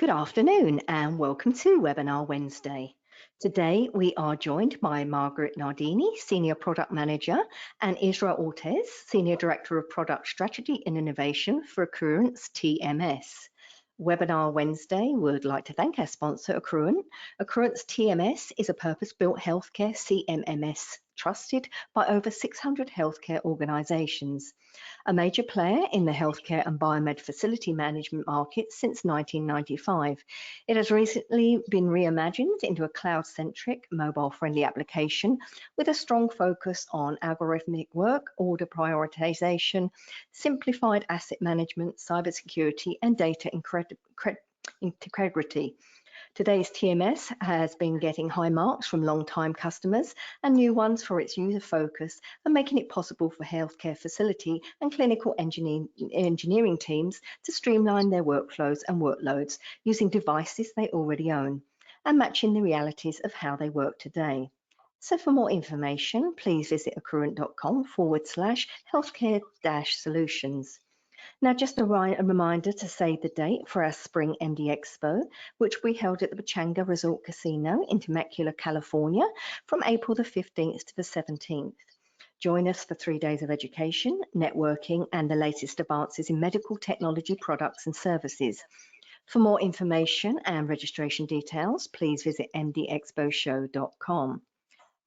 Good afternoon and welcome to Webinar Wednesday. Today we are joined by Margaret Nardini, Senior Product Manager, and Israel Ortiz, Senior Director of Product Strategy and Innovation for Accruent's TMS. Webinar Wednesday would like to thank our sponsor, Accruent. Accruent's TMS is a purpose-built healthcare CMMS trusted by over 600 healthcare organisations. A major player in the healthcare and biomed facility management market since 1995. It has recently been reimagined into a cloud-centric, mobile-friendly application with a strong focus on algorithmic work, order prioritization, simplified asset management, cybersecurity, and data integrity. Today's TMS has been getting high marks from long-time customers and new ones for its user focus and making it possible for healthcare facility and clinical engineering teams to streamline their workflows and workloads using devices they already own and matching the realities of how they work today. So for more information, please visit accruent.com/healthcare-solutions. Now, just a reminder to save the date for our Spring MD Expo, which we held at the Pechanga Resort Casino in Temecula, California, from April the 15th to the 17th. Join us for 3 days of education, networking, and the latest advances in medical technology products and services. For more information and registration details, please visit mdexposhow.com.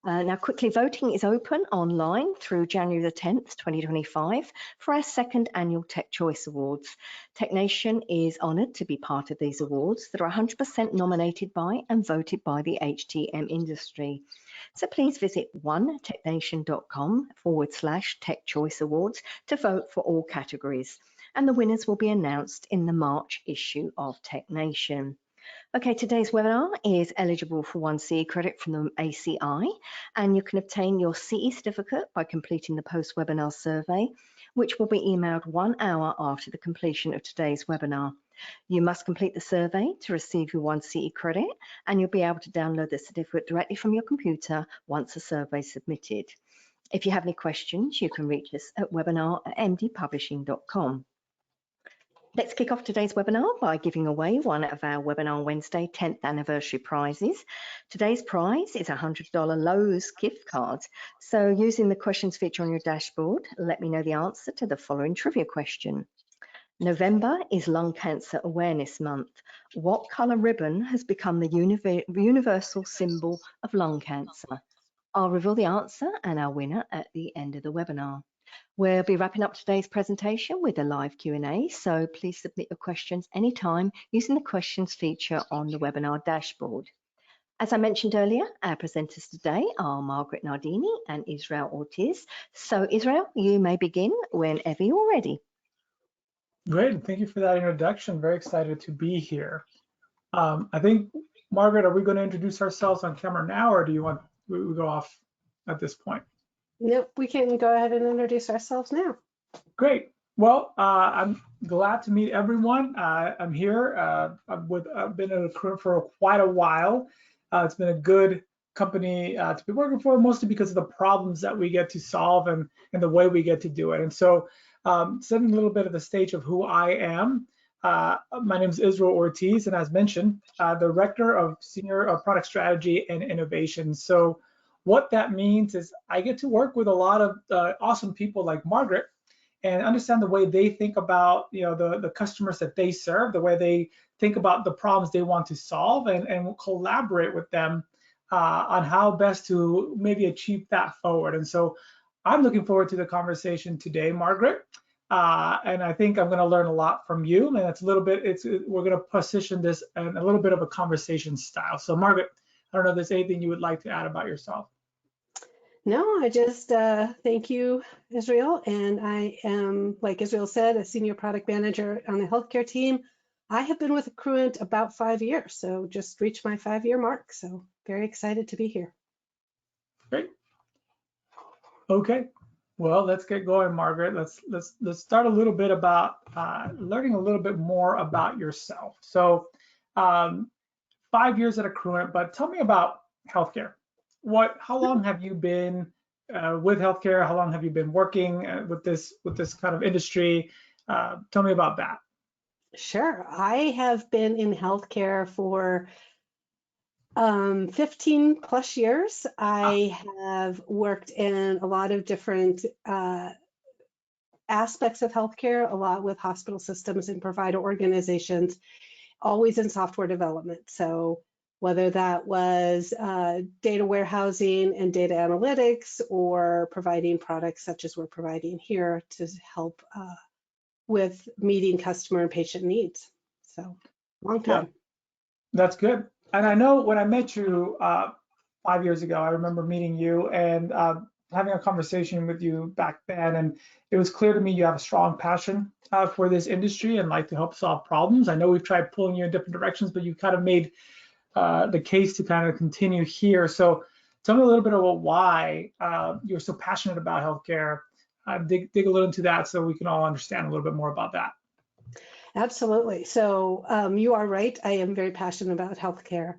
Now, quickly, voting is open online through January the 10th, 2025, for our second annual Tech Choice Awards. TechNation is honoured to be part of these awards that are 100% nominated by and voted by the HTM industry. So please visit onetechnation.com/Tech Choice Awards to vote for all categories. And the winners will be announced in the March issue of TechNation. Okay, today's webinar is eligible for 1 CE credit from the ACI, and you can obtain your CE certificate by completing the post-webinar survey, which will be emailed 1 hour after the completion of today's webinar. You must complete the survey to receive your 1 CE credit, and you'll be able to download the certificate directly from your computer once the survey is submitted. If you have any questions, you can reach us at webinar@mdpublishing.com. Let's kick off today's webinar by giving away one of our Webinar Wednesday 10th anniversary prizes. Today's prize is a $100 Lowe's gift card. So using the questions feature on your dashboard, let me know the answer to the following trivia question. November is Lung Cancer Awareness Month. What color ribbon has become the universal symbol of lung cancer? I'll reveal the answer and our winner at the end of the webinar. We'll be wrapping up today's presentation with a live Q&A, so please submit your questions anytime using the questions feature on the webinar dashboard. As I mentioned earlier, our presenters today are Margaret Nardini and Israel Ortiz. So Israel, you may begin whenever you're ready. Great, thank you for that introduction. Very excited to be here. I think, Margaret, are we going to introduce ourselves on camera now, or do you want we go off at this point? Nope, we can go ahead and introduce ourselves now. Great. Well, I'm glad to meet everyone. I'm here. I've been at Accruent for quite a while. It's been a good company to be working for, mostly because of the problems that we get to solve and the way we get to do it. And so, setting a little bit of the stage of who I am. My name is Israel Ortiz, and as mentioned, Director of Senior Product Strategy and Innovation. So what that means is I get to work with a lot of awesome people like Margaret and understand the way they think about the customers that they serve, the way they think about the problems they want to solve, and collaborate with them on how best to maybe achieve that forward. And so I'm looking forward to the conversation today, Margaret. And I think I'm going to learn a lot from you. And it's a little bit, we're going to position this in a little bit of a conversation style. So Margaret, I don't know if there's anything you would like to add about yourself. No, I just thank you, Israel. And I am, like Israel said, a senior product manager on the healthcare team. I have been with Accruent about 5 years, so just reached my 5-year mark. So very excited to be here. Great. Okay. Well, let's get going, Margaret. Let's start a little bit about learning a little bit more about yourself. So 5 years at Accruent, but tell me about healthcare. How long have you been with healthcare? How long have you been working with this kind of industry? Tell me about that. Sure. I have been in healthcare for 15 plus years. I have worked in a lot of different aspects of healthcare, a lot with hospital systems and provider organizations, always in software development. So whether that was data warehousing and data analytics, or providing products such as we're providing here to help with meeting customer and patient needs. So long time. Yeah, that's good. And I know when I met you 5 years ago, I remember meeting you and having a conversation with you back then, and it was clear to me you have a strong passion for this industry and like to help solve problems. I know we've tried pulling you in different directions, but you kind of made the case to kind of continue here. So tell me a little bit about why you're so passionate about healthcare. Dig a little into that so we can all understand a little bit more about that. Absolutely. So you are right. I am very passionate about healthcare.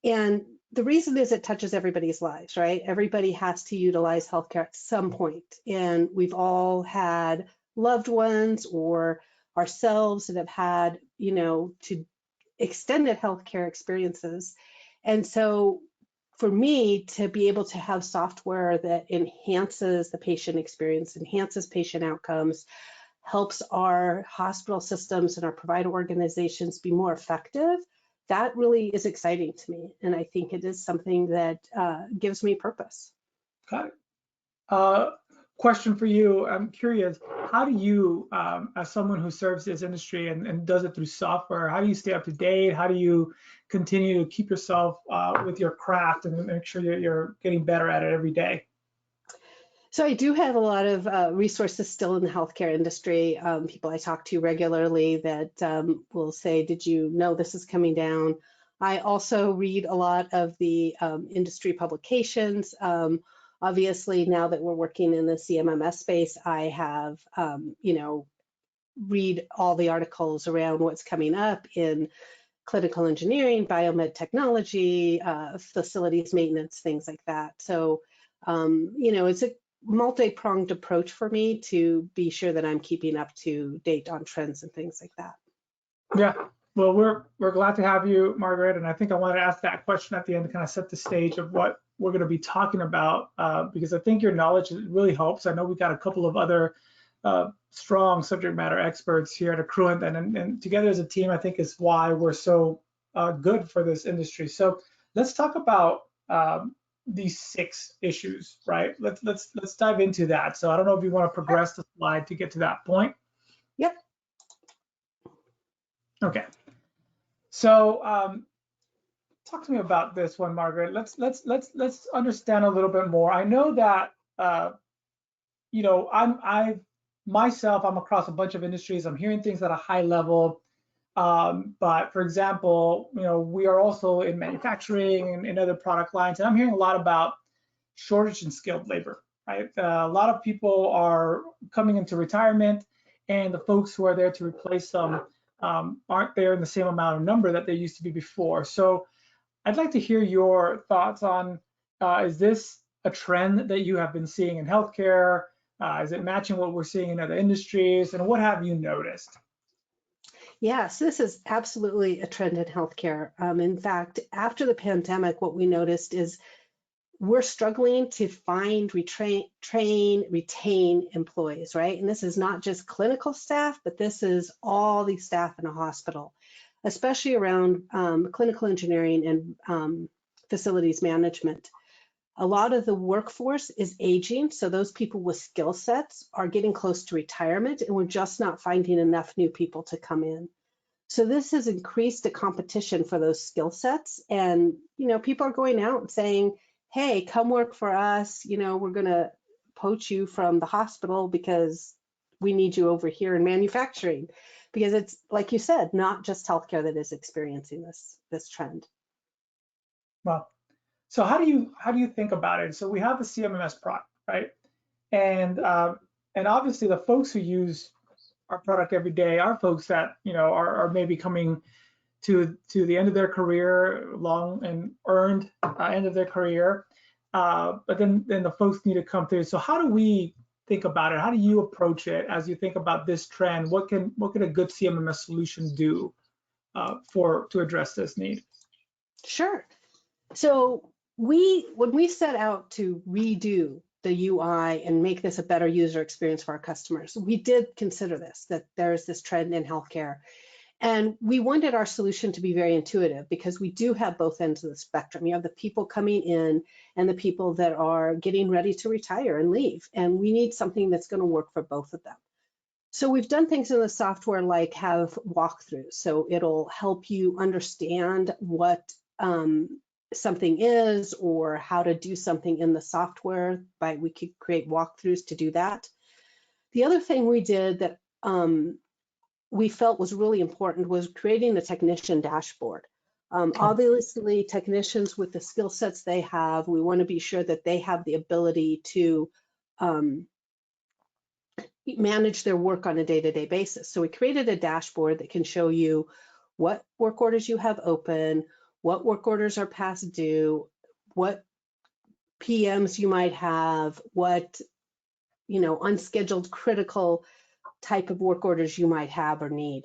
And the reason is it touches everybody's lives, right? Everybody has to utilize healthcare at some point. And we've all had loved ones or ourselves that have had, to extended healthcare experiences. And so for me to be able to have software that enhances the patient experience, enhances patient outcomes, helps our hospital systems and our provider organizations be more effective, that really is exciting to me. And I think it is something that gives me purpose. Got it. Question for you. I'm curious, how do you, as someone who serves this industry and does it through software, how do you stay up to date? How do you continue to keep yourself with your craft and make sure you're getting better at it every day? So I do have a lot of resources still in the healthcare industry. People I talk to regularly that will say, did you know this is coming down? I also read a lot of the industry publications. Obviously, now that we're working in the CMMS space, I have, read all the articles around what's coming up in clinical engineering, biomed technology, facilities maintenance, things like that. So, it's a multi-pronged approach for me to be sure that I'm keeping up to date on trends and things like that. Yeah, well, we're glad to have you, Margaret, and I think I wanted to ask that question at the end to kind of set the stage of what we're going to be talking about, because I think your knowledge really helps. I know we've got a couple of other strong subject matter experts here at Accruent, and together as a team, I think is why we're so good for this industry. So let's talk about these 6 issues, right? Let's dive into that. So I don't know if you want to progress the slide to get to that point. Yep. Okay. So talk to me about this one, Margaret. Let's understand a little bit more. I know that I'm across a bunch of industries. I'm hearing things at a high level. But for example, we are also in manufacturing and in other product lines, and I'm hearing a lot about shortage in skilled labor, right? A lot of people are coming into retirement, and the folks who are there to replace them aren't there in the same amount of number that they used to be before. So I'd like to hear your thoughts on, is this a trend that you have been seeing in healthcare? Is it matching what we're seeing in other industries? And what have you noticed? Yes, this is absolutely a trend in healthcare. In fact, after the pandemic, what we noticed is we're struggling to find, train, retain employees, right? And this is not just clinical staff, but this is all the staff in a hospital, especially around clinical engineering and facilities management. A lot of the workforce is aging, so those people with skill sets are getting close to retirement, and we're just not finding enough new people to come in. So this has increased the competition for those skill sets, and people are going out and saying, hey, come work for us, we're going to poach you from the hospital because we need you over here in manufacturing, because it's, like you said, not just healthcare that is experiencing this trend. Well, so how do you think about it? So we have the CMMS product, right? And obviously the folks who use our product every day are folks that are maybe coming to the end of their career, long and earned end of their career. But then the folks need to come through. So how do we think about it? How do you approach it as you think about this trend? What can a good CMMS solution do to address this need? Sure. So when we set out to redo the UI and make this a better user experience for our customers, we did consider this, that there's this trend in healthcare. And we wanted our solution to be very intuitive because we do have both ends of the spectrum. You have the people coming in and the people that are getting ready to retire and leave. And we need something that's going to work for both of them. So we've done things in the software like have walkthroughs. So it'll help you understand what something is or how to do something in the software. We could create walkthroughs to do that. The other thing we did that we felt was really important was creating the technician dashboard. Obviously, technicians with the skill sets they have, we want to be sure that they have the ability to manage their work on a day-to-day basis. So we created a dashboard that can show you what work orders you have open, what work orders are past due, what PMs you might have, what unscheduled critical type of work orders you might have or need.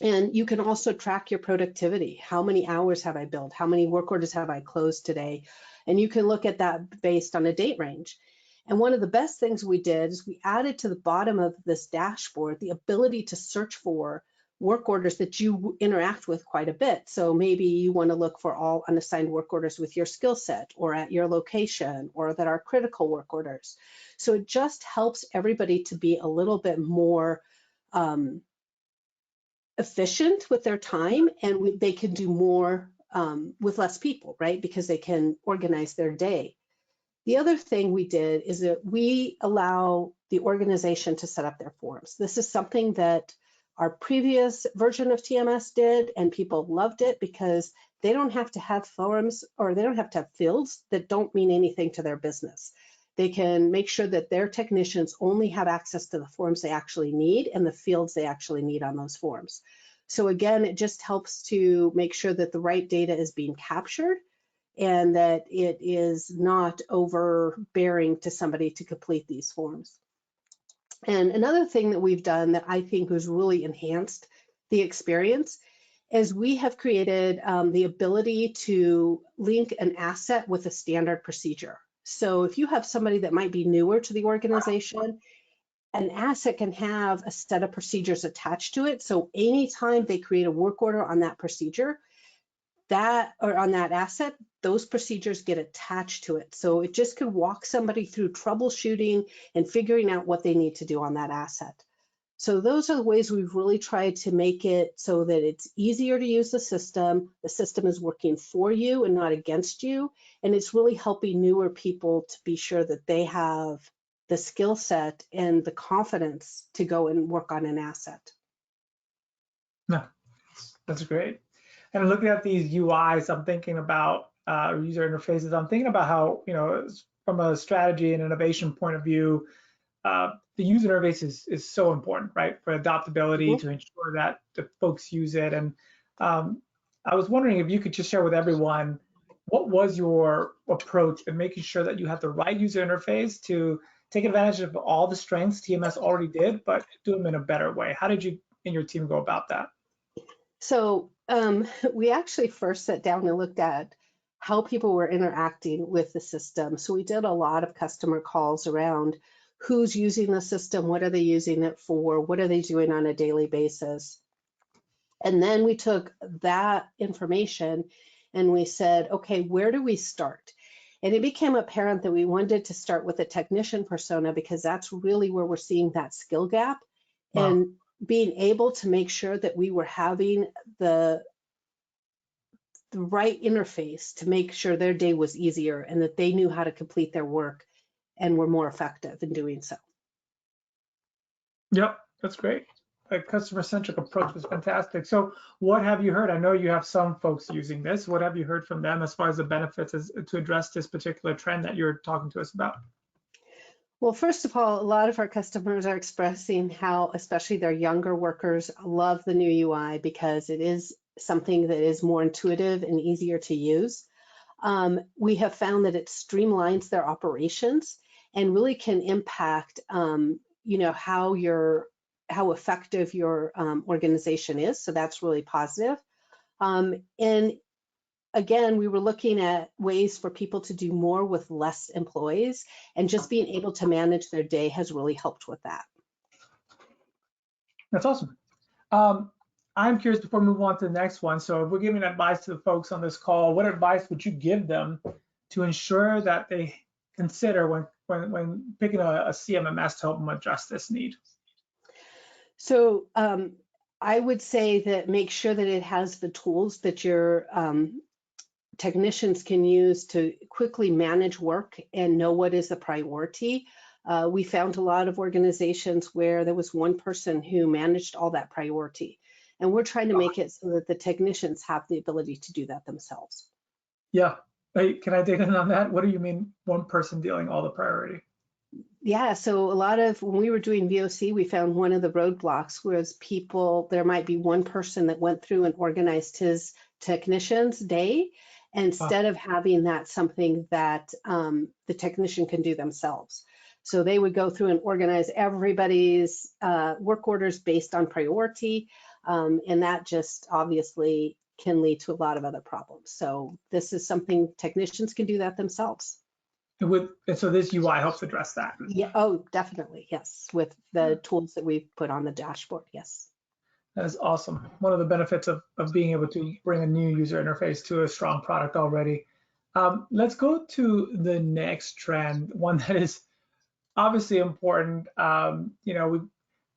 And you can also track your productivity. How many hours have I billed? How many work orders have I closed today? And you can look at that based on a date range. And one of the best things we did is we added to the bottom of this dashboard the ability to search for work orders that you interact with quite a bit. So maybe you want to look for all unassigned work orders with your skill set or at your location or that are critical work orders. So it just helps everybody to be a little bit more efficient with their time, and they can do more with less people, right? Because they can organize their day. The other thing we did is that we allow the organization to set up their forms. This is something that our previous version of TMS did, and people loved it because they don't have to have forms or they don't have to have fields that don't mean anything to their business. They can make sure that their technicians only have access to the forms they actually need and the fields they actually need on those forms. So again, it just helps to make sure that the right data is being captured and that it is not overbearing to somebody to complete these forms. And another thing that we've done that I think has really enhanced the experience is we have created the ability to link an asset with a standard procedure. So if you have somebody that might be newer to the organization, an asset can have a set of procedures attached to it. So anytime they create a work order on that procedure, or on that asset, those procedures get attached to it. So it just could walk somebody through troubleshooting and figuring out what they need to do on that asset. So those are the ways we've really tried to make it so that it's easier to use the system is working for you and not against you, and it's really helping newer people to be sure that they have the skill set and the confidence to go and work on an asset. No, that's great. And looking at these UIs, I'm thinking about user interfaces. I'm thinking about how, from a strategy and innovation point of view, the user interface is so important, right? For adaptability, to ensure that the folks use it. And I was wondering if you could just share with everyone, what was your approach in making sure that you have the right user interface to take advantage of all the strengths TMS already did, but do them in a better way? How did you and your team go about that? So we actually first sat down and looked at how people were interacting with the system. So we did a lot of customer calls around who's using the system, what are they using it for, what are they doing on a daily basis. And then we took that information and we said, okay, where do we start? And it became apparent that we wanted to start with a technician persona because that's really where we're seeing that skill gap. Wow. And being able to make sure that we were having the right interface to make sure their day was easier and that they knew how to complete their work and were more effective in doing so. Yep, that's great. A customer-centric approach was fantastic. So what have you heard? I know you have some folks using this. What have you heard from them as far as the benefits to address this particular trend that you're talking to us about? Well, first of all, a lot of our customers are expressing how, especially their younger workers, love the new UI because it is something that is more intuitive and easier to use. We have found that it streamlines their operations and really can impact, you know, how effective your organization is. So that's really positive. And again, we were looking at ways for people to do more with less employees, and just being able to manage their day has really helped with that. That's awesome. I'm curious before we move on to the next one. So if we're giving advice to the folks on this call, what advice would you give them to ensure that they consider when picking a CMMS to help them address this need? So I would say that make sure that it has the tools that your technicians can use to quickly manage work and know what is a priority. We found a lot of organizations where there was one person who managed all that priority. And we're trying to make it so that the technicians have the ability to do that themselves. Yeah. Hey, can I dig in on that? What do you mean one person dealing all the priority? Yeah, so a lot of, when we were doing VOC, we found one of the roadblocks was people, there might be one person that went through and organized his technician's day, instead of having that something that the technician can do themselves. So they would go through and organize everybody's work orders based on priority, and that just obviously can lead to a lot of other problems. So this is something technicians can do that themselves. And so this UI helps address that. Yeah. Oh, definitely. Yes. With the tools that we've put on the dashboard. Yes. That is awesome. One of the benefits of being able to bring a new user interface to a strong product already. Let's go to the next trend, one that is obviously important. You know,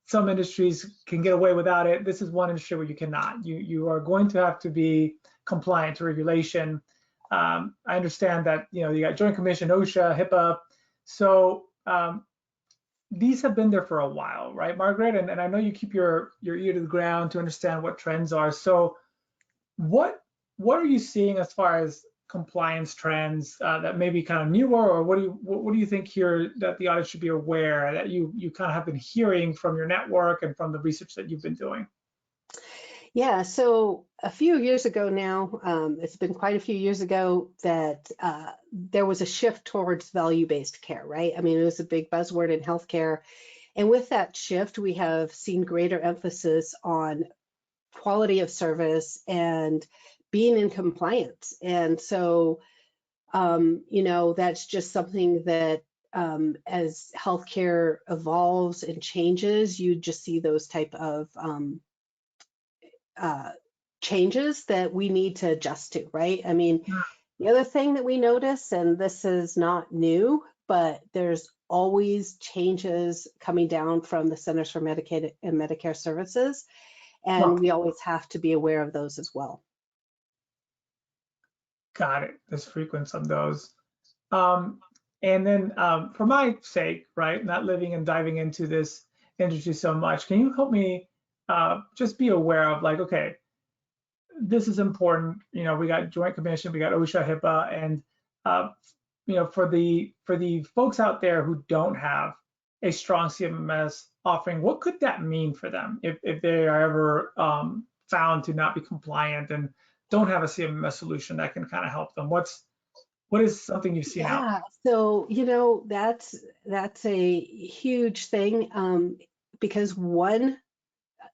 some industries can get away without it. This is one industry where you cannot. You are going to have to be compliant to regulation. I understand that, you know, you got Joint Commission, OSHA, HIPAA. So these have been there for a while, right, Margaret? And I know you keep your ear to the ground to understand what trends are. So what are you seeing as far as compliance trends that may be kind of newer, or what do you think here that the audit should be aware that you kind of have been hearing from your network and from the research that you've been doing? Yeah, so a few years ago now, it's been quite a few years ago that there was a shift towards value-based care, right? I mean, it was a big buzzword in healthcare. And with that shift, we have seen greater emphasis on quality of service and being in compliance. And so, you know, that's just something that as healthcare evolves and changes, you just see those type of changes that we need to adjust to, right? I mean, the other thing that we notice, and this is not new, but there's always changes coming down from the Centers for Medicaid and Medicare Services, and we always have to be aware of those as well. Got it. There's frequency of those. And then for my sake, right, not living and diving into this industry so much, can you help me just be aware of, like, okay, this is important. You know, we got Joint Commission, we got OSHA, HIPAA, and you know, for the folks out there who don't have a strong CMMS offering, what could that mean for them if they are ever found to not be compliant and don't have a CMMS solution that can kind of help them? What is something you've seen out? Yeah, so you know, that's a huge thing, because one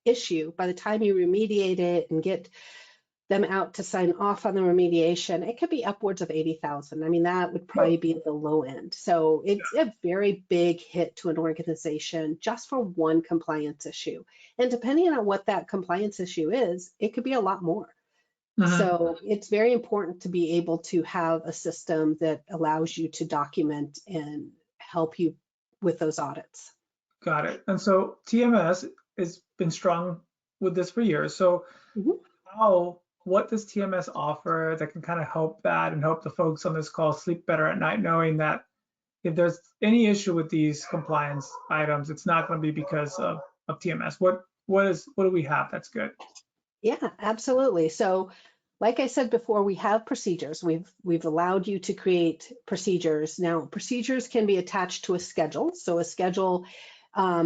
issue, by the time you remediate it and get them out to sign off on the remediation, it could be upwards of 80,000. I mean, that would probably be the low end. So it's a very big hit to an organization just for one compliance issue. And depending on what that compliance issue is, it could be a lot more. So it's very important to be able to have a system that allows you to document and help you with those audits. Got it. And so TMS has been strong with this for years. So what does TMS offer that can kind of help that and help the folks on this call sleep better at night, knowing that if there's any issue with these compliance items, it's not going to be because of TMS? What do we have that's good? Yeah, absolutely. So like I said before, we have procedures. We've allowed you to create procedures. Now, procedures can be attached to a schedule. So a schedule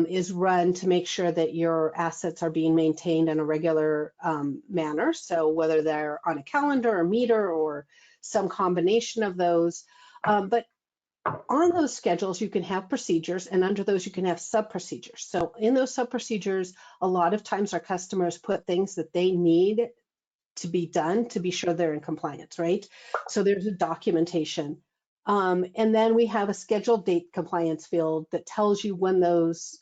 is run to make sure that your assets are being maintained in a regular manner. So whether they're on a calendar or meter or some combination of those. But on those schedules, you can have procedures, and under those, you can have sub-procedures. So in those sub-procedures, a lot of times our customers put things that they need to be done to be sure they're in compliance, right? So there's a documentation. And then we have a scheduled date compliance field that tells you when those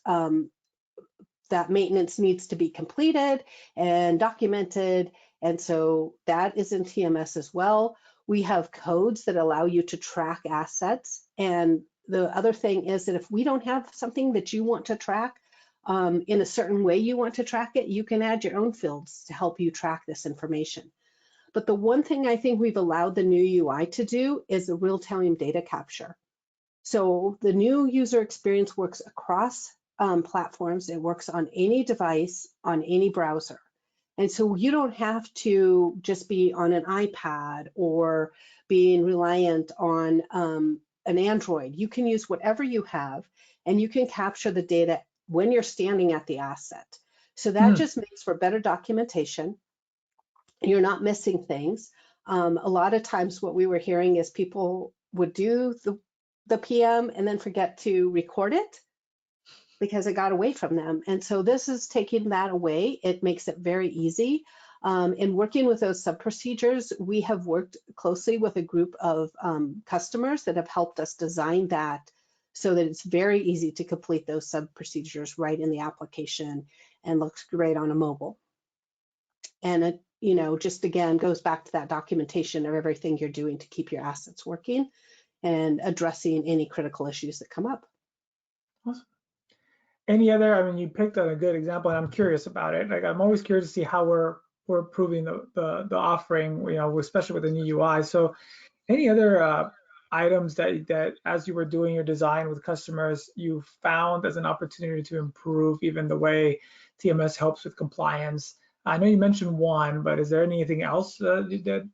that maintenance needs to be completed and documented. And so that is in TMS as well. We have codes that allow you to track assets. And the other thing is that if we don't have something that you want to track in a certain way you want to track it, you can add your own fields to help you track this information. But the one thing I think we've allowed the new UI to do is the real-time data capture. So the new user experience works across platforms. It works on any device, on any browser. And so you don't have to just be on an iPad or being reliant on an Android. You can use whatever you have, and you can capture the data when you're standing at the asset. So that just makes for better documentation. You're not missing things. A lot of times what we were hearing is people would do the PM and then forget to record it because it got away from them. And so this is taking that away. It makes it very easy. In working with those sub-procedures, we have worked closely with a group of customers that have helped us design that so that it's very easy to complete those sub-procedures right in the application and looks great on a mobile. And it, you know, just again, goes back to that documentation of everything you're doing to keep your assets working and addressing any critical issues that come up. Awesome. Any other, I mean, you picked on a good example, and I'm curious about it. Like, I'm always curious to see how we're improving the offering, you know, especially with the new UI. So any other items that as you were doing your design with customers, you found as an opportunity to improve even the way TMS helps with compliance? I know you mentioned one, but is there anything else that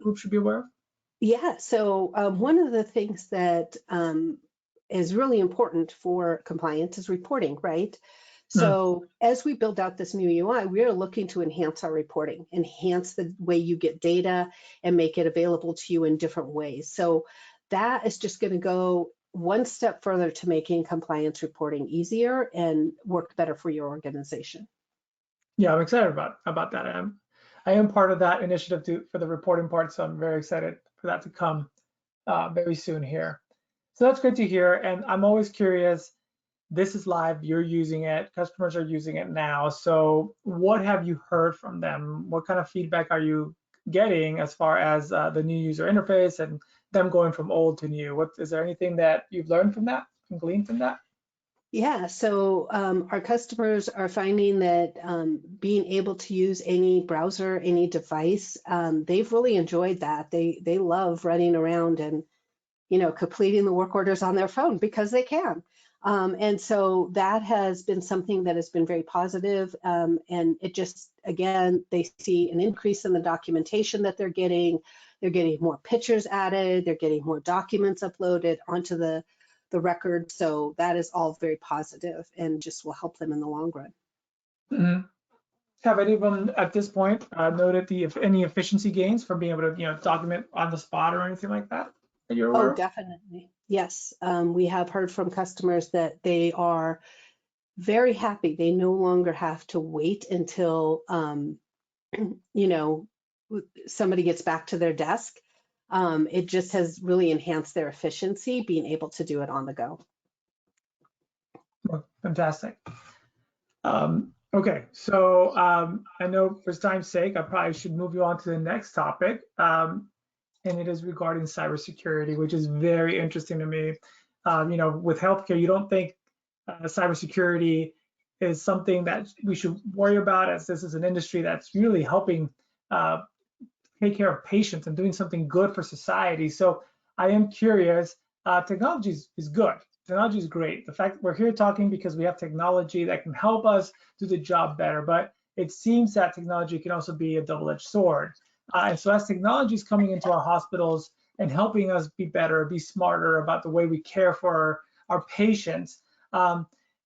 group should be aware of? Yeah, so one of the things that is really important for compliance is reporting, right? So as we build out this new UI, we are looking to enhance our reporting, enhance the way you get data and make it available to you in different ways. So that is just going to go one step further to making compliance reporting easier and work better for your organization. Yeah, I'm excited about that. I am part of that initiative for the reporting part, so I'm very excited for that to come very soon here. So that's great to hear, and I'm always curious. This is live, you're using it, customers are using it now. So what have you heard from them? What kind of feedback are you getting as far as the new user interface and them going from old to new? Is there anything that you've learned from that and gleaned from that? Yeah, so our customers are finding that being able to use any browser, any device, they've really enjoyed that. They love running around and, you know, completing the work orders on their phone because they can. And so that has been something that has been very positive. And it just, again, they see an increase in the documentation that they're getting. They're getting more pictures added. They're getting more documents uploaded onto the record. So that is all very positive and just will help them in the long run. Mm-hmm. Have anyone at this point noted any efficiency gains from being able to, you know, document on the spot or anything like that you're aware of? Definitely. Yes. We have heard from customers that they are very happy. They no longer have to wait until, you know, somebody gets back to their desk. It just has really enhanced their efficiency, being able to do it on the go. Oh, fantastic. Okay, so I know for time's sake, I probably should move you on to the next topic, and it is regarding cybersecurity, which is very interesting to me. You know, with healthcare, you don't think cybersecurity is something that we should worry about, as this is an industry that's really helping take care of patients and doing something good for society. So I am curious, technology is good. Technology is great. The fact that we're here talking because we have technology that can help us do the job better, but it seems that technology can also be a double-edged sword. And so as technology is coming into our hospitals and helping us be better, be smarter about the way we care for our patients,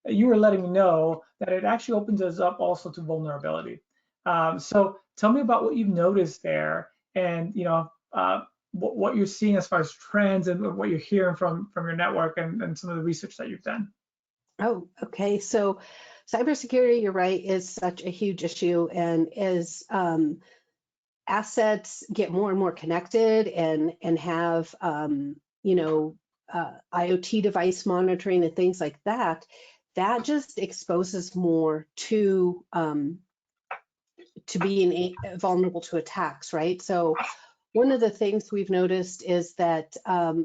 you were letting me know that it actually opens us up also to vulnerability. So tell me about what you've noticed there, and you know, what you're seeing as far as trends and what you're hearing from your network and some of the research that you've done. Oh, okay. So cybersecurity, you're right, is such a huge issue. And as assets get more and more connected and have, IoT device monitoring and things like that, that just exposes more to being vulnerable to attacks, right? So one of the things we've noticed is that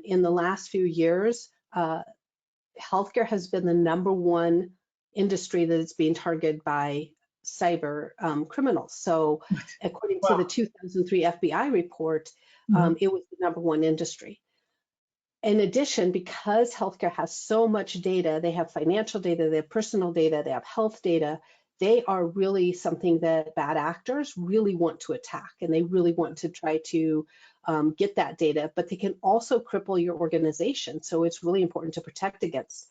in the last few years, healthcare has been the #1 industry that is being targeted by cyber criminals. So according to the 2003 FBI report, it was the #1 industry. In addition, because healthcare has so much data, they have financial data, they have personal data, they have health data, they are really something that bad actors really want to attack, and they really want to try to get that data, but they can also cripple your organization. So it's really important to protect against.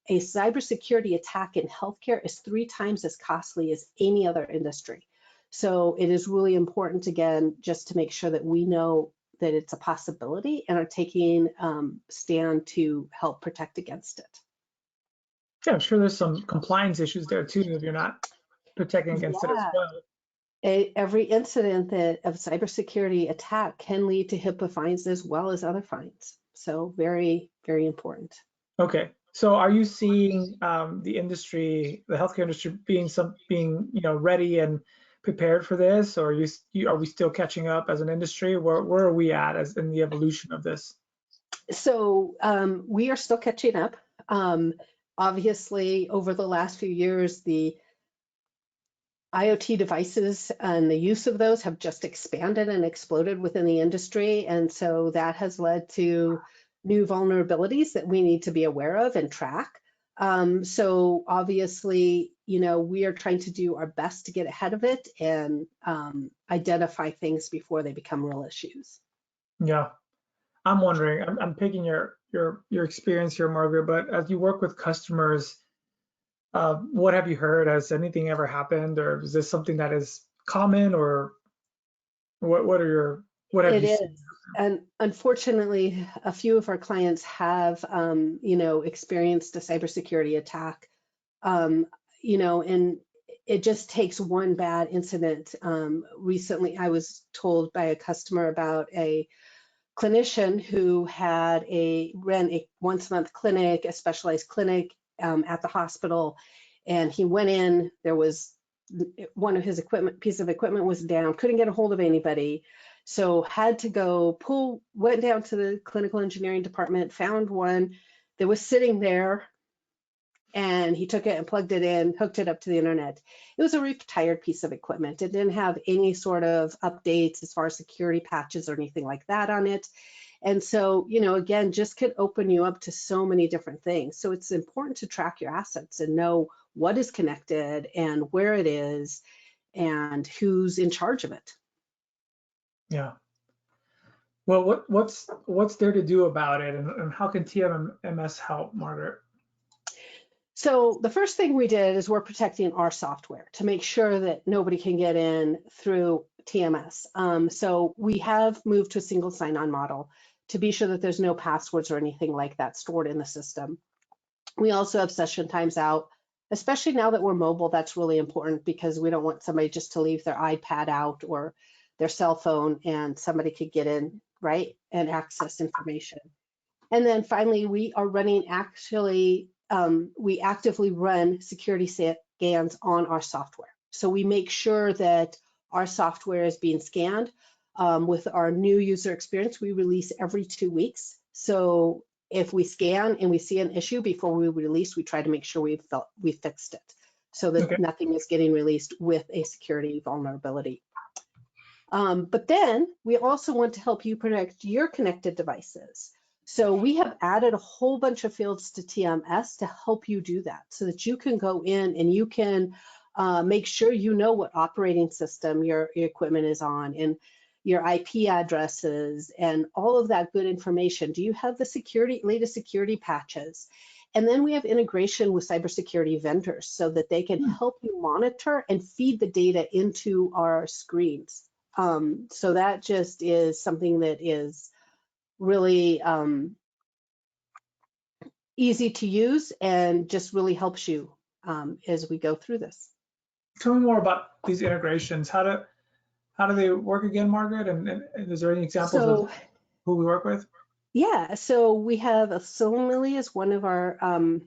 A cybersecurity attack in healthcare is 3 times as costly as any other industry. So it is really important, again, just to make sure that we know that it's a possibility and are taking stand to help protect against it. Yeah, I'm sure there's some compliance issues there too if you're not protecting against it as well. Every incident of cybersecurity attack can lead to HIPAA fines as well as other fines. So very, very important. Okay, so are you seeing the industry, the healthcare industry, being ready and prepared for this, or are we still catching up as an industry? Where are we at as in the evolution of this? So we are still catching up. Obviously, over the last few years, the IoT devices and the use of those have just expanded and exploded within the industry. And so that has led to new vulnerabilities that we need to be aware of and track. So obviously, we are trying to do our best to get ahead of it and identify things before they become real issues. Yeah, I'm wondering, I'm picking your experience here, Margaret, but as you work with customers, what have you heard? Has anything ever happened, or is this something that is common, or what have you seen? It is. And unfortunately, a few of our clients have, experienced a cybersecurity attack, and it just takes one bad incident. Recently, I was told by a customer about a clinician who ran a once-a-month clinic, a specialized clinic at the hospital, and he went in. There was one of his piece of equipment was down, couldn't get a hold of anybody, so had to go went down to the clinical engineering department, found one that was sitting there, and he took it and plugged it in, hooked it up to the internet. It was a retired piece of equipment. It didn't have any sort of updates as far as security patches or anything like that on it. And so, again, just could open you up to so many different things. So it's important to track your assets and know what is connected and where it is and who's in charge of it. Yeah. Well, what's there to do about it, and how can TMMS help, Margaret? So the first thing we did is we're protecting our software to make sure that nobody can get in through TMS. So we have moved to a single sign-on model to be sure that there's no passwords or anything like that stored in the system. We also have session times out, especially now that we're mobile. That's really important because we don't want somebody just to leave their iPad out or their cell phone and somebody could get in, right, and access information. And then finally, we are running we actively run security scans on our software. So we make sure that our software is being scanned. With our new user experience, we release every 2 weeks. So if we scan and we see an issue before we release, we try to make sure we fixed it so that nothing is getting released with a security vulnerability. But then we also want to help you protect your connected devices. So we have added a whole bunch of fields to TMS to help you do that so that you can go in and you can make sure you know what operating system your equipment is on and your IP addresses and all of that good information. Do you have the latest security patches? And then we have integration with cybersecurity vendors so that they can help you monitor and feed the data into our screens. So that just is something that is really easy to use and just really helps you as we go through this. Tell me more about these integrations. How do they work again, Margaret? And is there any examples of who we work with? Yeah, so we have Cybersecurity as one of our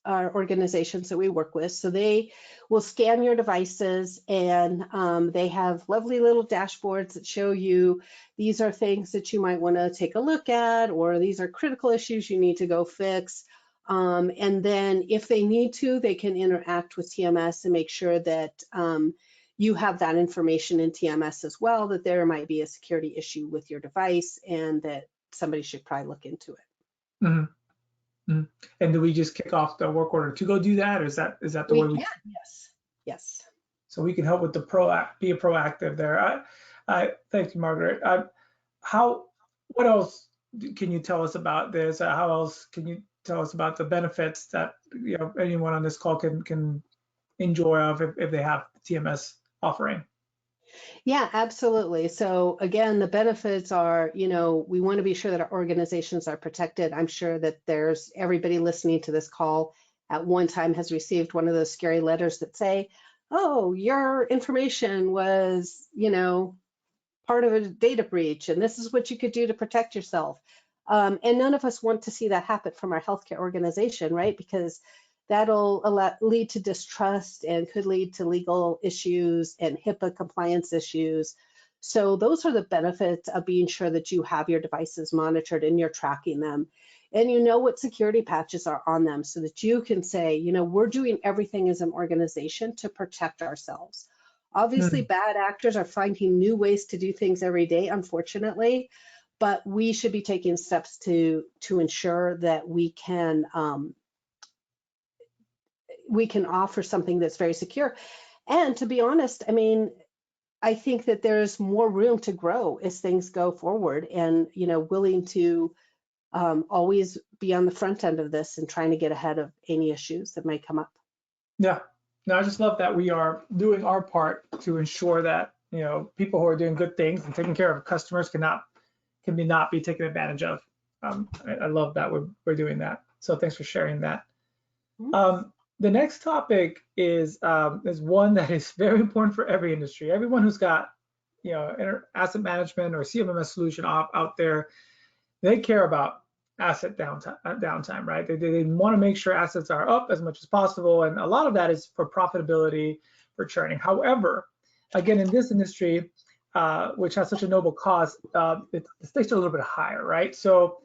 organizations that we work with. So they will scan your devices, and they have lovely little dashboards that show you these are things that you might want to take a look at, or these are critical issues you need to go fix. And then if they need to, they can interact with TMS and make sure that you have that information in TMS as well, that there might be a security issue with your device and that somebody should probably look into it. Mm-hmm. Mm-hmm. And do we just kick off the work order to go do that, or is that the We way we? can, yes. So we can help with the be proactive there. Thank you, Margaret. What else can you tell us about this? How else can you tell us about the benefits that anyone on this call can enjoy of if they have TMS offering? Yeah, absolutely. So again, the benefits are, we want to be sure that our organizations are protected. I'm sure that there's everybody listening to this call at one time has received one of those scary letters that say, oh, your information was, part of a data breach, and this is what you could do to protect yourself. And none of us want to see that happen from our healthcare organization, right? Because that'll lead to distrust and could lead to legal issues and HIPAA compliance issues. So those are the benefits of being sure that you have your devices monitored and you're tracking them. And you know what security patches are on them so that you can say, we're doing everything as an organization to protect ourselves. Obviously, bad actors are finding new ways to do things every day, unfortunately, but we should be taking steps to ensure that we can offer something that's very secure. And to be honest, I think that there's more room to grow as things go forward, and willing to always be on the front end of this and trying to get ahead of any issues that might come up. Yeah, no, I just love that we are doing our part to ensure that people who are doing good things and taking care of customers can not be taken advantage of. I love that we're doing that. So thanks for sharing that. The next topic is one that is very important for every industry. Everyone who's got asset management or CMMS solution out there, they care about asset downtime, right? They want to make sure assets are up as much as possible, and a lot of that is for profitability, for churning. However, again, in this industry, which has such a noble cause, the stakes are a little bit higher, right? So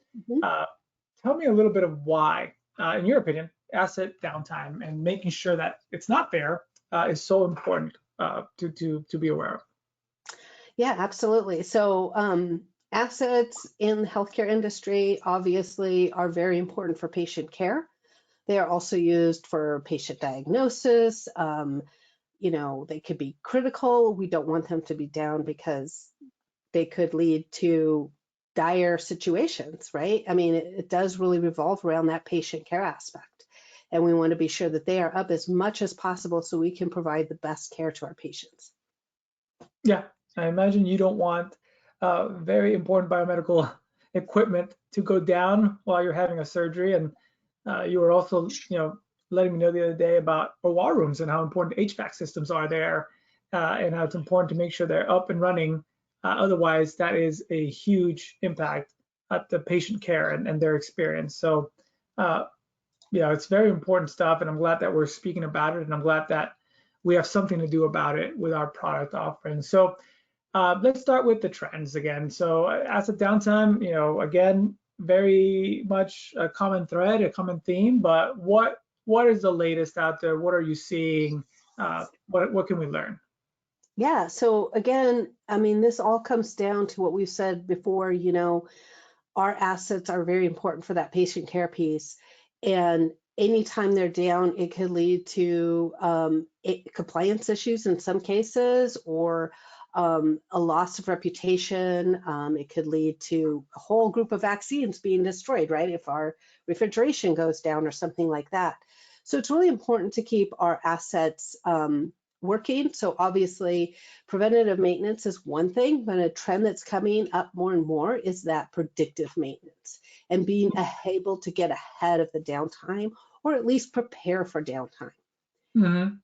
tell me a little bit of why, in your opinion, asset downtime and making sure that it's not there is so important to be aware of. Yeah, absolutely. So assets in the healthcare industry obviously are very important for patient care. They are also used for patient diagnosis. They could be critical. We don't want them to be down because they could lead to dire situations, right? It does really revolve around that patient care aspect. And we want to be sure that they are up as much as possible so we can provide the best care to our patients. Yeah, I imagine you don't want very important biomedical equipment to go down while you're having a surgery. And you were also, letting me know the other day about OR rooms and how important HVAC systems are there, and how it's important to make sure they're up and running. Otherwise, that is a huge impact at the patient care and their experience. So, it's very important stuff, and I'm glad that we're speaking about it, and I'm glad that we have something to do about it with our product offering. So let's start with the trends again. So asset downtime, again, very much a common thread, a common theme, but what is the latest out there? What are you seeing? What can we learn? Yeah, so again, this all comes down to what we've said before, our assets are very important for that patient care piece. And anytime they're down, it could lead to compliance issues in some cases, or a loss of reputation. It could lead to a whole group of vaccines being destroyed, right? If our refrigeration goes down or something like that. So it's really important to keep our assets working. So obviously preventative maintenance is one thing, but a trend that's coming up more and more is that predictive maintenance and being able to get ahead of the downtime or at least prepare for downtime. Mm-hmm.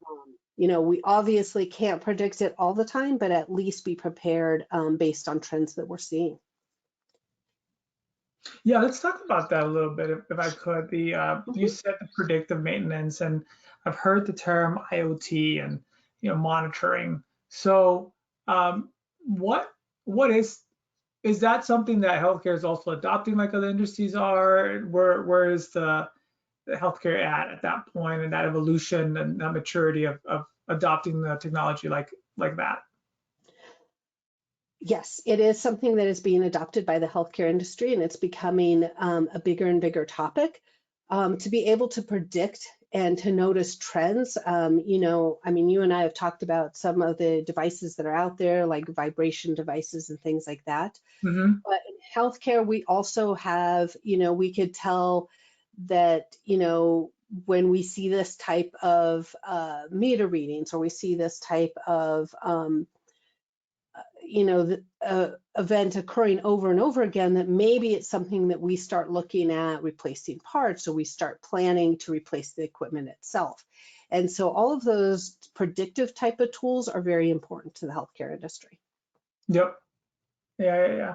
You know, we obviously can't predict it all the time, but at least be prepared based on trends that we're seeing. Yeah, let's talk about that a little bit, if I could. You said the predictive maintenance, and I've heard the term IoT and monitoring. So, what is that something that healthcare is also adopting, like other industries are? Where is the healthcare at that point, and that evolution and that maturity of adopting the technology like that? Yes, it is something that is being adopted by the healthcare industry, and it's becoming a bigger and bigger topic. To be able to predict and to notice trends, you know, I mean, you and I have talked about some of the devices that are out there, like vibration devices and things like that. Mm-hmm. But in healthcare, we also have, you know, we could tell that, you know, when we see this type of meter readings or we see this type of you know, the event occurring over and over again, that maybe it's something that we start looking at replacing parts, or we start planning to replace the equipment itself. And so all of those predictive type of tools are very important to the healthcare industry. Yep. Yeah.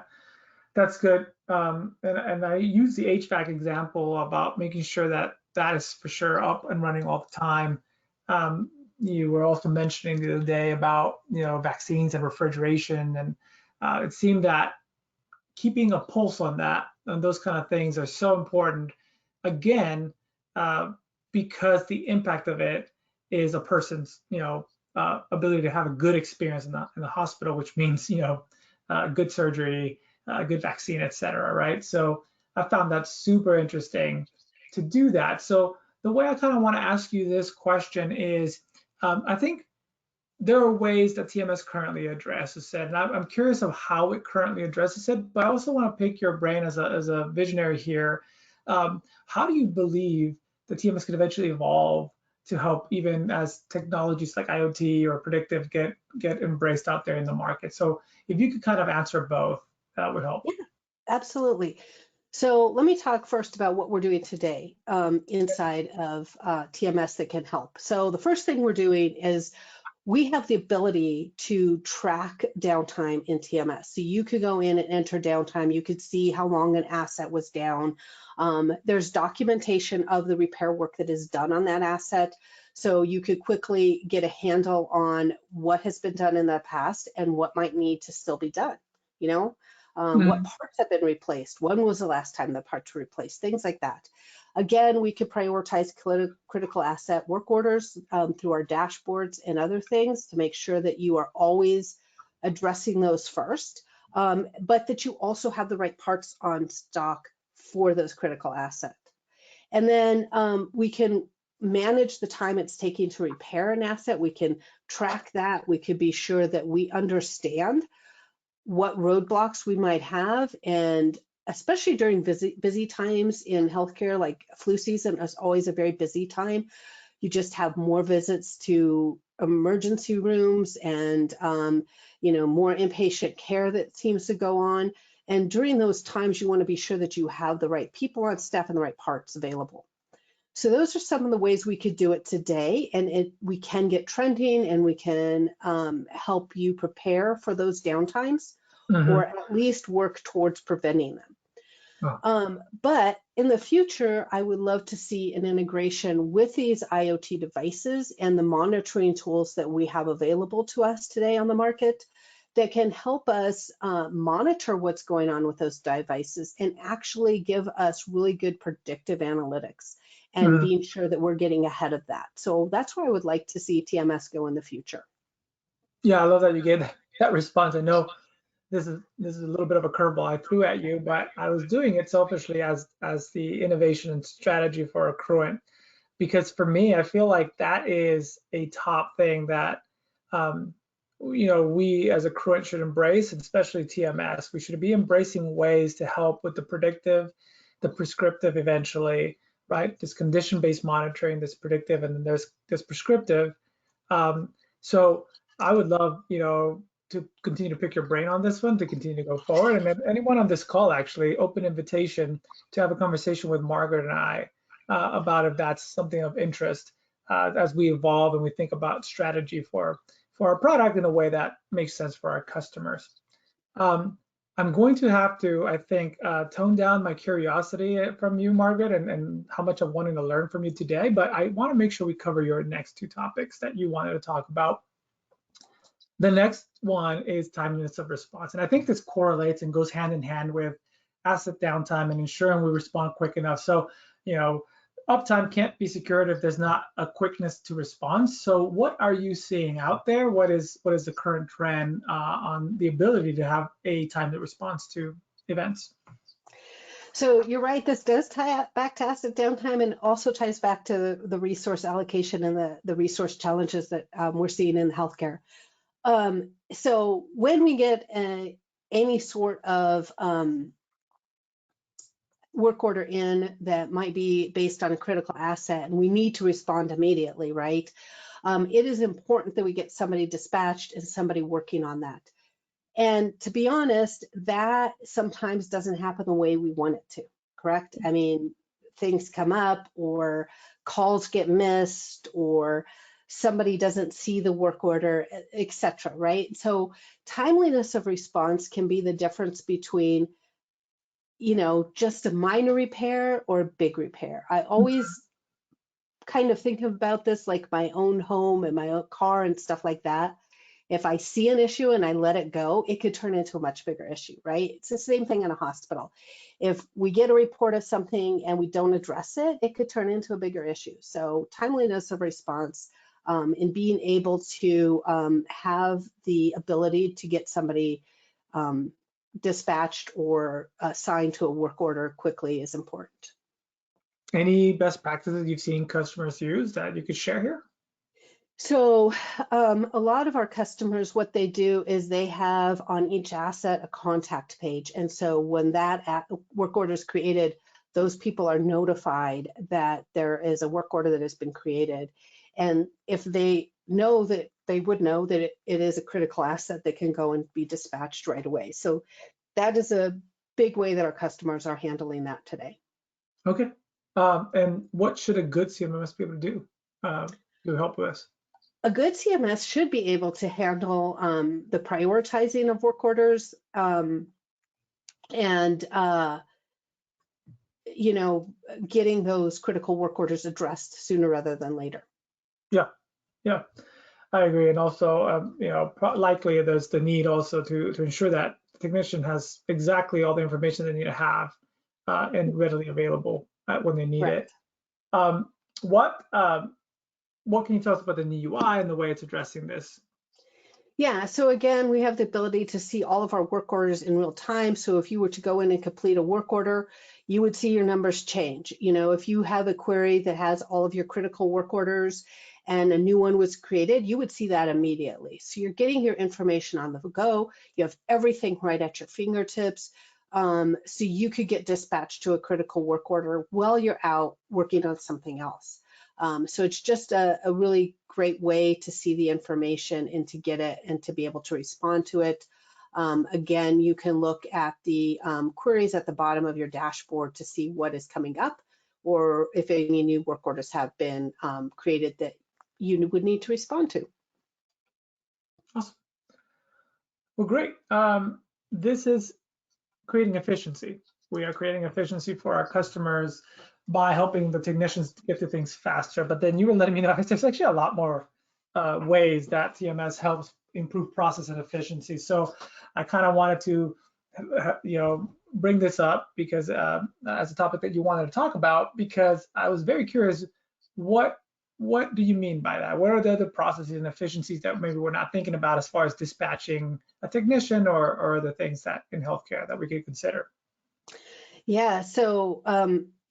That's good. And I use the HVAC example about making sure that that is for sure up and running all the time. You were also mentioning the other day about vaccines and refrigeration, and it seemed that keeping a pulse on that and those kind of things are so important. Again, because the impact of it is a person's ability to have a good experience in the hospital, which means good surgery, good vaccine, et cetera, right? So I found that super interesting to do that. So the way I kind of want to ask you this question is, I think there are ways that TMS currently addresses it, and I'm curious of how it currently addresses it, but I also want to pick your brain as a visionary here. How do you believe the TMS could eventually evolve to help, even as technologies like IoT or predictive get embraced out there in the market? So if you could kind of answer both, that would help. Yeah, absolutely. So let me talk first about what we're doing today inside of TMS that can help. So the first thing we're doing is we have the ability to track downtime in TMS. So you could go in and enter downtime. You could see how long an asset was down. There's documentation of the repair work that is done on that asset. So you could quickly get a handle on what has been done in the past and what might need to still be done. You know, what parts have been replaced? When was the last time the parts were replaced? Things like that. Again, we could prioritize critical asset work orders through our dashboards and other things to make sure that you are always addressing those first, but that you also have the right parts on stock for those critical assets. And then we can manage the time it's taking to repair an asset. We can track that. We could be sure that we understand what roadblocks we might have, and especially during busy times in healthcare, like flu season is always a very busy time. You just have more visits to emergency rooms and more inpatient care that seems to go on. And during those times, you want to be sure that you have the right people on staff and the right parts available. So those are some of the ways we could do it today, and we can get trending, and we can help you prepare for those downtimes, or at least work towards preventing them. Oh. But in the future, I would love to see an integration with these IoT devices and the monitoring tools that we have available to us today on the market that can help us monitor what's going on with those devices and actually give us really good predictive analytics and being sure that we're getting ahead of that. So that's where I would like to see TMS go in the future. Yeah, I love that you gave that response. I know this is a little bit of a curveball I threw at you, but I was doing it selfishly as the innovation and strategy for Accruent, because for me, I feel like that is a top thing that we as Accruent should embrace, and especially TMS. We should be embracing ways to help with the predictive, the prescriptive eventually, right? This condition-based monitoring, this predictive, and then there's this prescriptive. So I would love, to continue to pick your brain on this one, to continue to go forward. And then anyone on this call, actually, open invitation to have a conversation with Margaret and I about if that's something of interest as we evolve and we think about strategy for our product in a way that makes sense for our customers. I'm going to have to, I think, tone down my curiosity from you, Margaret, and how much I'm wanting to learn from you today. But I want to make sure we cover your next two topics that you wanted to talk about. The next one is timeliness of response. And I think this correlates and goes hand in hand with asset downtime and ensuring we respond quick enough. So, uptime can't be secured if there's not a quickness to response. So what are you seeing out there? What is the current trend on the ability to have a timely response to events? So you're right, this does tie back to asset downtime and also ties back to the resource allocation and the resource challenges that we're seeing in healthcare. So when we get any sort of work order in that might be based on a critical asset and we need to respond immediately, right? It is important that we get somebody dispatched and somebody working on that. And to be honest, that sometimes doesn't happen the way we want it to, correct? I mean, things come up or calls get missed or somebody doesn't see the work order, etc., right? So timeliness of response can be the difference between just a minor repair or a big repair. I always kind of think about this like my own home and my own car and stuff like that. If I see an issue and I let it go, it could turn into a much bigger issue, right? It's the same thing in a hospital. If we get a report of something and we don't address it, it could turn into a bigger issue. So timeliness of response and being able to have the ability to get somebody dispatched or assigned to a work order quickly is important. Any best practices you've seen customers use that you could share here? So a lot of our customers, what they do is they have on each asset a contact page. And so when that work order is created, those people are notified that there is a work order that has been created. And if they know that, they would know that it is a critical asset that can go and be dispatched right away. So that is a big way that our customers are handling that today. Okay. And what should a good CMMS be able to do to help with this? A good CMS should be able to handle the prioritizing of work orders and getting those critical work orders addressed sooner rather than later. Yeah, I agree. And also, likely there's the need also to ensure that the technician has exactly all the information they need to have and readily available when they need it. What can you tell us about the new UI and the way it's addressing this? Yeah, so again, we have the ability to see all of our work orders in real time. So if you were to go in and complete a work order, you would see your numbers change. If you have a query that has all of your critical work orders and a new one was created, you would see that immediately. So you're getting your information on the go. You have everything right at your fingertips. So you could get dispatched to a critical work order while you're out working on something else. So it's just a really great way to see the information and to get it and to be able to respond to it. Again, you can look at the queries at the bottom of your dashboard to see what is coming up or if any new work orders have been created that you would need to respond to. Awesome. Well, great. This is creating efficiency. We are creating efficiency for our customers by helping the technicians get to things faster. But then you were letting me know there's actually a lot more ways that TMS helps improve process and efficiency. So I kind of wanted to, bring this up because as a topic that you wanted to talk about, because I was very curious, what do you mean by that? What are the other processes and efficiencies that maybe we're not thinking about as far as dispatching a technician or the things that in healthcare that we could consider? Yeah, so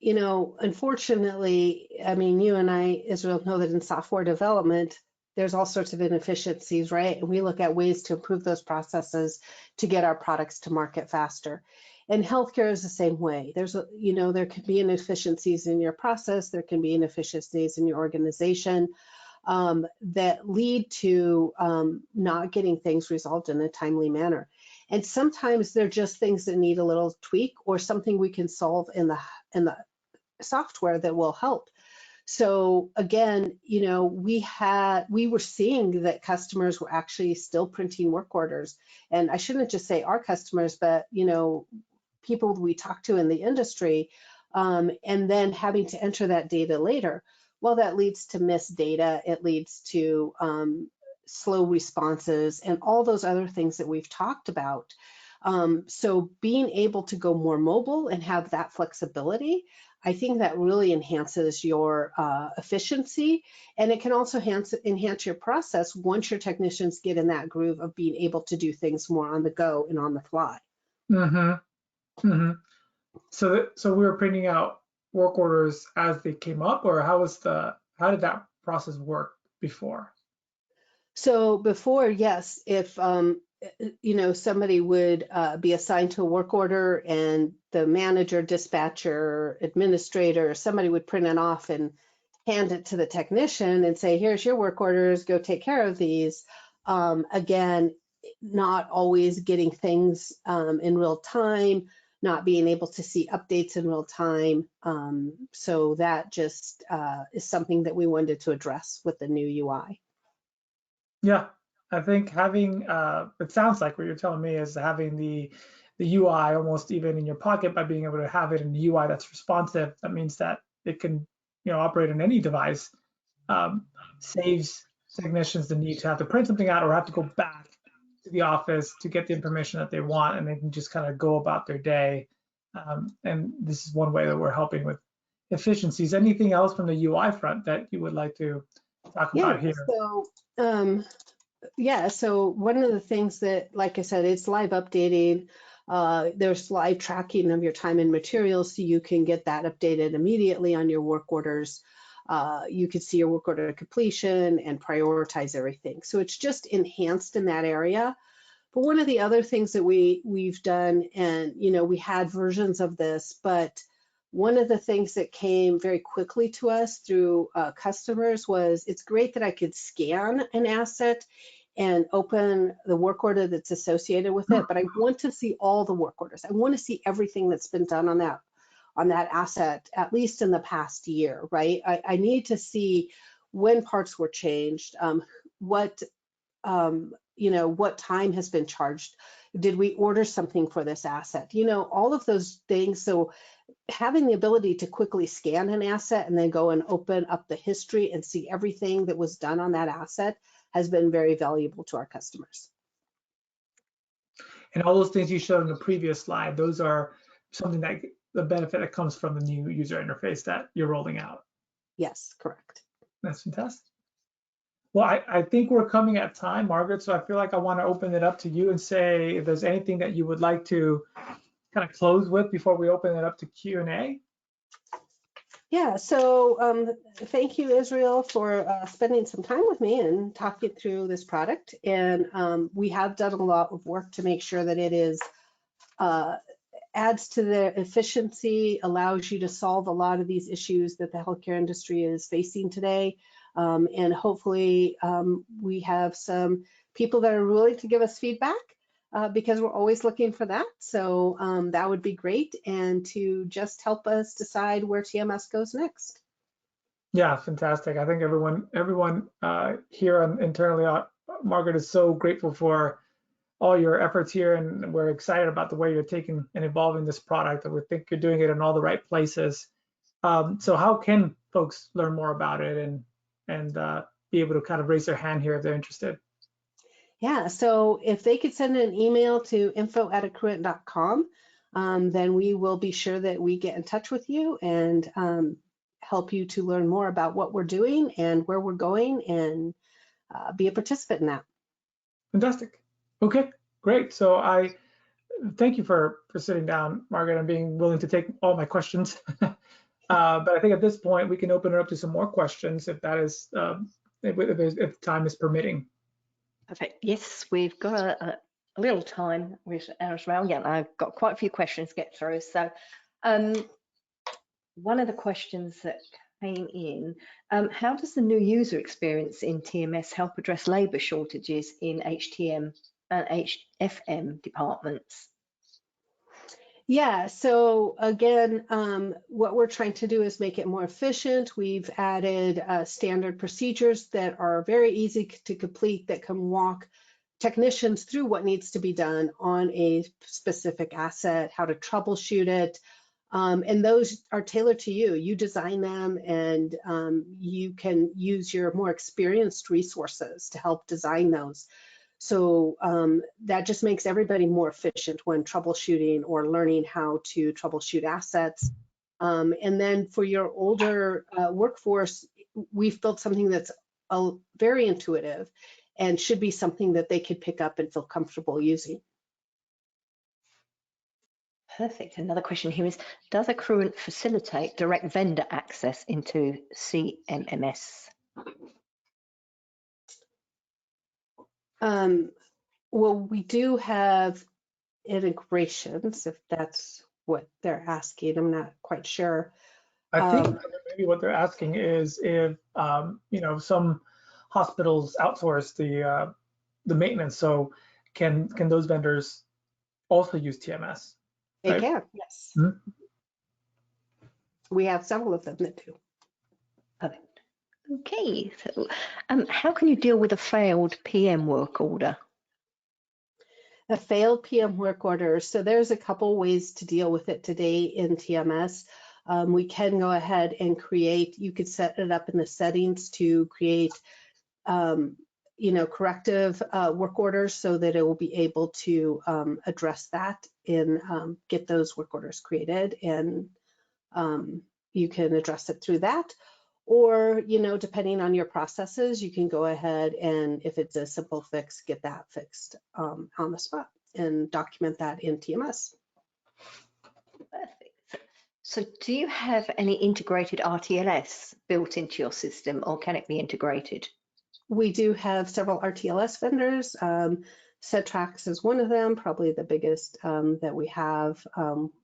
unfortunately, I mean, you and I, Israel, know that in software development, there's all sorts of inefficiencies, right? And we look at ways to improve those processes to get our products to market faster. And healthcare is the same way. There can be inefficiencies in your process, there can be inefficiencies in your organization. that lead to not getting things resolved in a timely manner. And sometimes they're just things that need a little tweak or something we can solve in the software that will help. So again, you know, we were seeing that customers were actually still printing work orders. And I shouldn't just say our customers, but, you know, people we talk to in the industry, and then having to enter that data later. Well, that leads to missed data. It leads to slow responses and all those other things that we've talked about. So being able to go more mobile and have that flexibility, I think that really enhances your efficiency, and it can also enhance your process once your technicians get in that groove of being able to do things more on the go and on the fly. Mm-hmm. Mm-hmm. So we were printing out work orders as they came up, or how did that process work before? So before, yes, if you know, somebody would be assigned to a work order and the manager, dispatcher, administrator, somebody would print it off and hand it to the technician and say, here's your work orders, go take care of these. Again, not always getting things in real time, not being able to see updates in real time. So that just is something that we wanted to address with the new UI. Yeah, I think having it sounds like what you're telling me is having the UI almost even in your pocket by being able to have it in the UI that's responsive. That means that it can, you know, operate on any device. Saves technicians the need to have to print something out or have to go back to the office to get the information that they want, and they can just kind of go about their day. And this is one way that we're helping with efficiencies. Anything else from the UI front that you would like to talk about here? So one of the things that, like I said, it's live updating. There's live tracking of your time and materials, so you can get that updated immediately on your work orders. You can see your work order completion and prioritize everything. So it's just enhanced in that area. But one of the other things that we've done, and you know, we had versions of this, but one of the things that came very quickly to us through customers was, it's great that I could scan an asset and open the work order that's associated with it, but I want to see all the work orders. I want to see everything that's been done on that asset, at least in the past year, right? I need to see when parts were changed, what you know, what time has been charged, did we order something for this asset, you know, all of those things. So having the ability to quickly scan an asset and then go and open up the history and see everything that was done on that asset has been very valuable to our customers. And all those things you showed in the previous slide, those are something that the benefit that comes from the new user interface that you're rolling out. Yes, correct. That's fantastic. Well, I think we're coming at time, Margaret, so I feel like I want to open it up to you and say if there's anything that you would like to kind of close with before we open it up to Q&A. Yeah, so thank you, Israel, for spending some time with me and talking through this product. And we have done a lot of work to make sure that it is adds to the efficiency, allows you to solve a lot of these issues that the healthcare industry is facing today. And hopefully we have some people that are willing to give us feedback because we're always looking for that. So that would be great, and to just help us decide where TMS goes next. Yeah, fantastic. I think everyone here internally, Margaret is so grateful for all your efforts here, and we're excited about the way you're taking and evolving this product, and we think you're doing it in all the right places. So how can folks learn more about it and be able to kind of raise their hand here if they're interested? Yeah, so if they could send an email to info@accruent.com, then we will be sure that we get in touch with you and help you to learn more about what we're doing and where we're going, and be a participant in that. Fantastic. Okay, great. So I thank you for sitting down, Margaret, and being willing to take all my questions. But I think at this point we can open it up to some more questions if that is if time is permitting. Perfect. Yes, we've got a little time with ours around. Yeah, I've got quite a few questions to get through. So one of the questions that came in. How does the new user experience in TMS help address labour shortages in HTM and HFM departments? Yeah, so again, what we're trying to do is make it more efficient. We've added standard procedures that are very easy to complete, that can walk technicians through what needs to be done on a specific asset, how to troubleshoot it. And those are tailored to you. You design them, and you can use your more experienced resources to help design those. So that just makes everybody more efficient when troubleshooting or learning how to troubleshoot assets. And then for your older workforce, we've built something that's very intuitive and should be something that they could pick up and feel comfortable using. Perfect. Another question here is, does Accruent facilitate direct vendor access into CMMS? Well, we do have integrations, if that's what they're asking. I'm not quite sure. I think maybe what they're asking is if you know, some hospitals outsource the maintenance, so can those vendors also use TMS? They right? can, yes. Hmm? We have several of them that do. Perfect. Okay, so how can you deal with a failed PM work order? A failed PM work order. So there's a couple ways to deal with it today in TMS. We can go ahead and create, you could set it up in the settings to create, you know, corrective work orders so that it will be able to address that and get those work orders created, and you can address it through that. Or, you know, depending on your processes, you can go ahead and, if it's a simple fix, get that fixed on the spot and document that in TMS. Perfect. So do you have any integrated RTLS built into your system, or can it be integrated? We do have several RTLS vendors. Cetrax is one of them, probably the biggest that we have,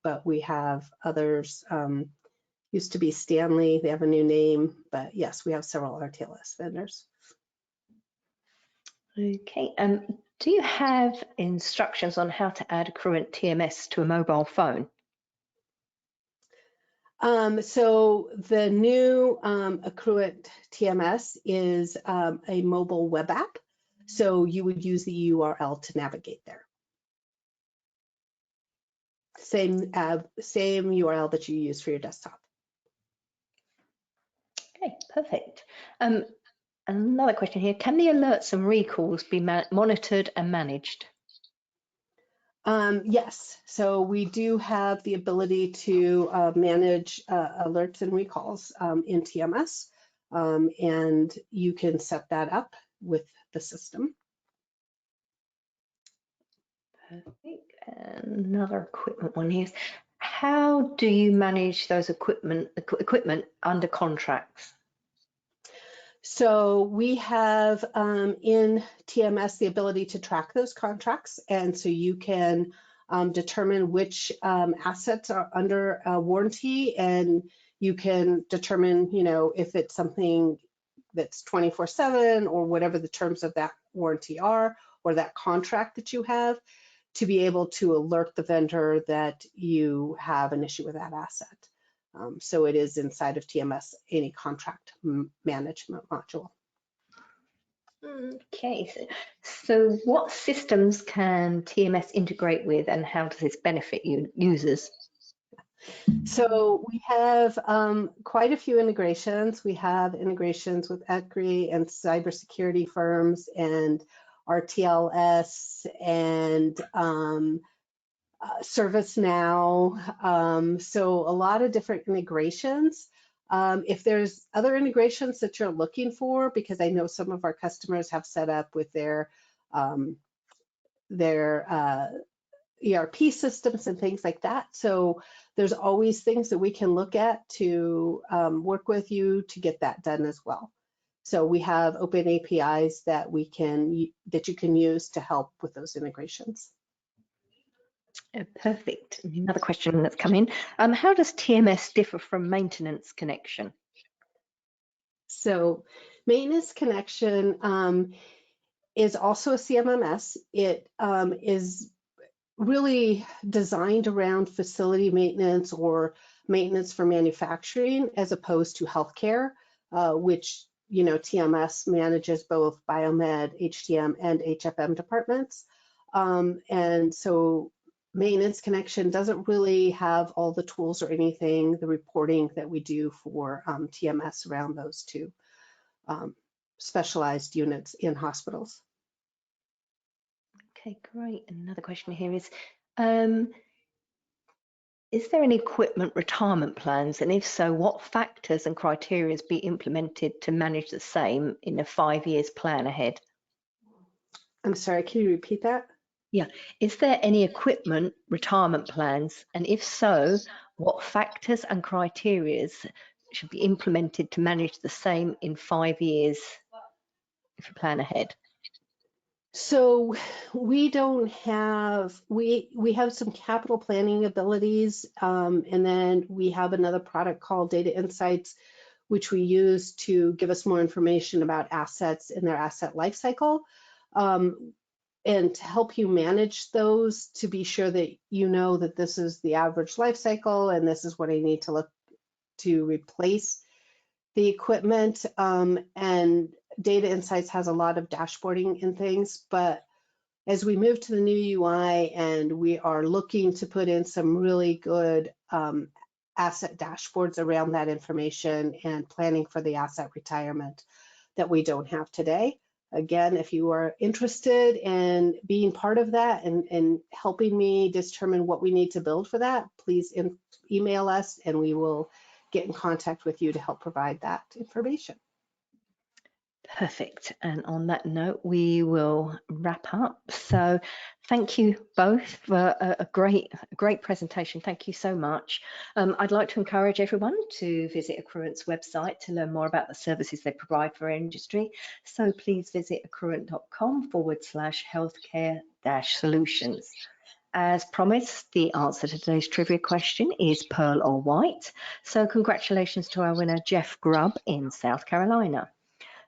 but we have others. Used to be Stanley, they have a new name, but yes, we have several RTLS vendors. Okay, do you have instructions on how to add Accruent TMS to a mobile phone? So the new Accruent TMS is a mobile web app. So you would use the URL to navigate there. Same URL that you use for your desktop. Okay, perfect. Another question here, can the alerts and recalls be monitored and managed? Yes, so we do have the ability to manage alerts and recalls in TMS, and you can set that up with the system. Perfect. Another equipment one here is, how do you manage those equipment under contracts? So we have in TMS the ability to track those contracts, and so you can determine which assets are under warranty, and you can determine, you know, if it's something that's 24/7 or whatever the terms of that warranty are, or that contract that you have, to be able to alert the vendor that you have an issue with that asset. So it is inside of TMS, any contract management module. Okay, so what systems can TMS integrate with, and how does this benefit users? So we have quite a few integrations. We have integrations with Accruent and cybersecurity firms and RTLS and ServiceNow. So a lot of different integrations. If there's other integrations that you're looking for, because I know some of our customers have set up with their ERP systems and things like that. So there's always things that we can look at to work with you to get that done as well. So we have open APIs that you can use to help with those integrations. Perfect. Another question that's come in. How does TMS differ from maintenance connection? So Maintenance Connection is also a CMMS. It is really designed around facility maintenance or maintenance for manufacturing as opposed to healthcare, which, you know, TMS manages both biomed, HTM, and HFM departments. And so Maintenance Connection doesn't really have all the tools or anything, the reporting that we do for TMS around those two specialized units in hospitals. Okay, great. Another question here is there any equipment retirement plans? And if so, what factors and criteria be implemented to manage the same in a 5 years plan ahead? I'm sorry, can you repeat that? Yeah. Is there any equipment retirement plans? And if so, what factors and criteria should be implemented to manage the same in 5 years if you plan ahead? So we don't have, we have some capital planning abilities, and then we have another product called Data Insights, which we use to give us more information about assets in their asset lifecycle, and to help you manage those, to be sure that you know that this is the average life cycle and this is what I need to look to replace the equipment. And Data Insights has a lot of dashboarding and things, but as we move to the new UI and we are looking to put in some really good asset dashboards around that information and planning for the asset retirement that we don't have today. Again, if you are interested in being part of that and helping me determine what we need to build for that, please email us and we will get in contact with you to help provide that information. Perfect. And on that note, we will wrap up. So thank you both for a great presentation. Thank you so much. I'd like to encourage everyone to visit Accruent's website to learn more about the services they provide for our industry. So please visit accruent.com/healthcare-solutions. As promised, the answer to today's trivia question is pearl or white. So congratulations to our winner, Jeff Grubb in South Carolina.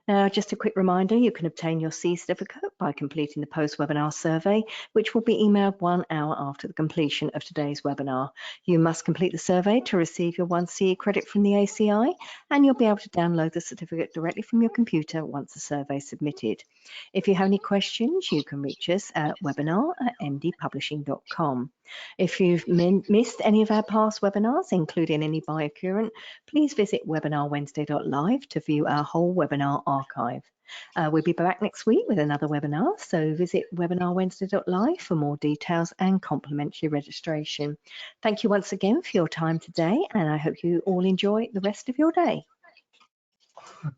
Now, just a quick reminder, you can obtain your C certificate by completing the post-webinar survey, which will be emailed 1 hour after the completion of today's webinar. You must complete the survey to receive your 1 CE credit from the ACI, and you'll be able to download the certificate directly from your computer once the survey is submitted. If you have any questions, you can reach us at webinar@mdpublishing.com. If you've missed any of our past webinars, including any by Accruent, please visit webinarwednesday.live to view our whole webinar archive. We'll be back next week with another webinar, so visit webinarwednesday.live for more details and complimentary registration. Thank you once again for your time today, and I hope you all enjoy the rest of your day.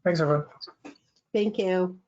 Thanks, everyone. Thank you.